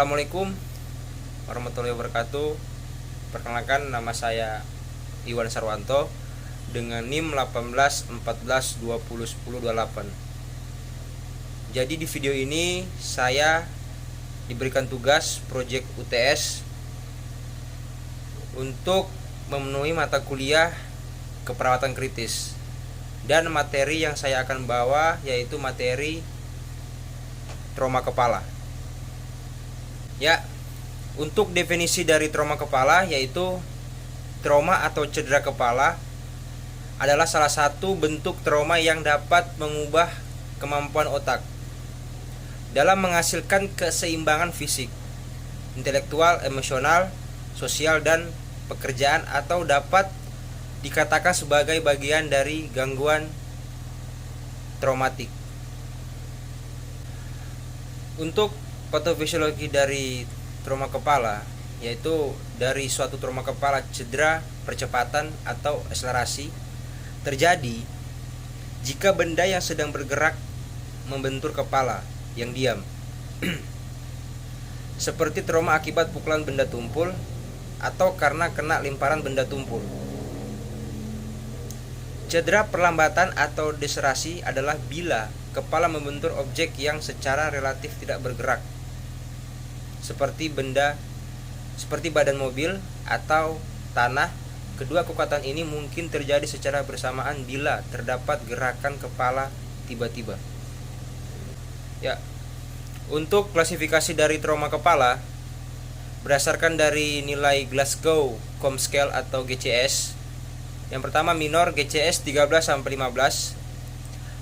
Assalamualaikum warahmatullahi wabarakatuh. Perkenalkan, nama saya Iwan Sarwanto dengan NIM 1814201028. Jadi di video ini saya diberikan tugas proyek UTS untuk memenuhi mata kuliah keperawatan kritis, dan materi yang saya akan bawa yaitu materi trauma kepala. Ya, untuk definisi dari trauma kepala yaitu trauma atau cedera kepala adalah salah satu bentuk trauma yang dapat mengubah kemampuan otak dalam menghasilkan keseimbangan fisik, intelektual, emosional, sosial, dan pekerjaan, atau dapat dikatakan sebagai bagian dari gangguan traumatik. Untuk patofisiologi dari trauma kepala yaitu dari suatu trauma kepala, cedera percepatan atau akselerasi terjadi jika benda yang sedang bergerak membentur kepala yang diam seperti trauma akibat pukulan benda tumpul atau karena kena lemparan benda tumpul. Cedera perlambatan atau deserasi adalah bila kepala membentur objek yang secara relatif tidak bergerak, seperti badan mobil atau tanah. Kedua kekuatan ini mungkin terjadi secara bersamaan bila terdapat gerakan kepala tiba-tiba. Ya, untuk klasifikasi dari trauma kepala berdasarkan dari nilai Glasgow Coma Scale atau GCS. Yang pertama, minor GCS 13-15,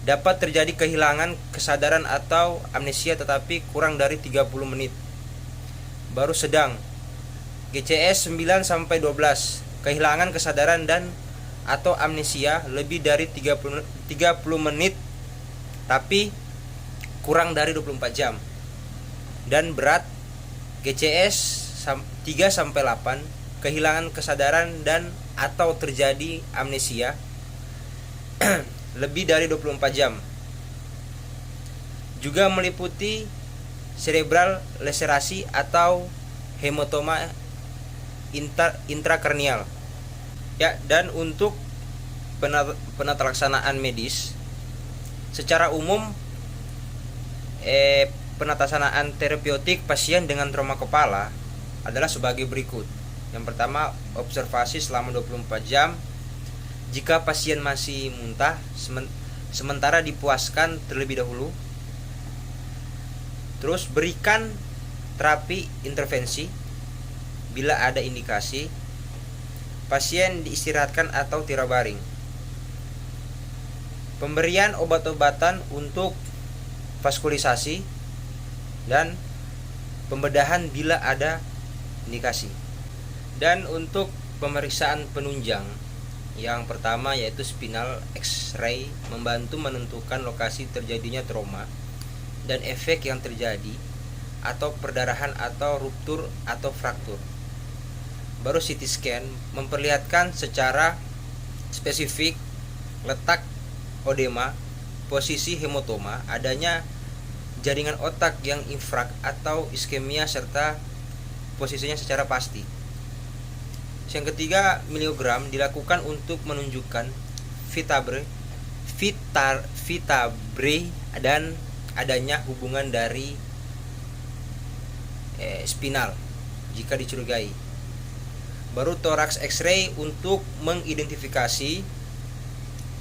dapat terjadi kehilangan kesadaran atau amnesia tetapi kurang dari 30 menit. Baru sedang GCS 9-12, kehilangan kesadaran dan atau amnesia lebih dari 30 menit tapi kurang dari 24 jam. Dan berat GCS 3-8, kehilangan kesadaran dan atau terjadi amnesia lebih dari 24 jam. Juga meliputi cerebral lacerasi atau hematoma intrakranial. Ya, dan untuk penata laksanaan medis secara umum penataksanaan terapeutik pasien dengan trauma kepala adalah sebagai berikut. Yang pertama, observasi selama 24 jam. Jika pasien masih muntah, sementara dipuaskan terlebih dahulu. Terus berikan terapi intervensi bila ada indikasi. Pasien diistirahatkan atau tiara baring. Pemberian obat-obatan untuk vaskulisasi dan pembedahan bila ada indikasi. Dan untuk pemeriksaan penunjang, yang pertama yaitu spinal X-ray, membantu menentukan lokasi terjadinya trauma dan efek yang terjadi, atau perdarahan atau ruptur atau fraktur. Baru CT scan memperlihatkan secara spesifik letak odema, posisi hematoma, adanya jaringan otak yang infrak atau iskemia, serta posisinya secara pasti. Yang ketiga, miliogram dilakukan untuk menunjukkan vertebrae dan adanya hubungan dari spinal jika dicurigai. Baru toraks X-ray untuk mengidentifikasi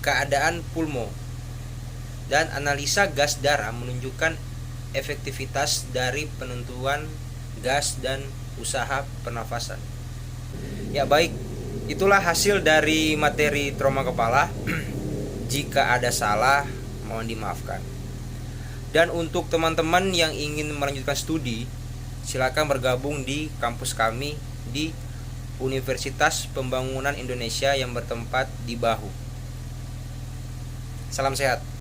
keadaan pulmo, dan analisa gas darah menunjukkan efektivitas dari penentuan gas dan usaha pernafasan. Ya, baik, itulah hasil dari materi trauma kepala. Jika ada salah, mohon dimaafkan. Dan untuk teman-teman yang ingin melanjutkan studi, silakan bergabung di kampus kami di Universitas Pembangunan Indonesia yang bertempat di Bahu. Salam sehat.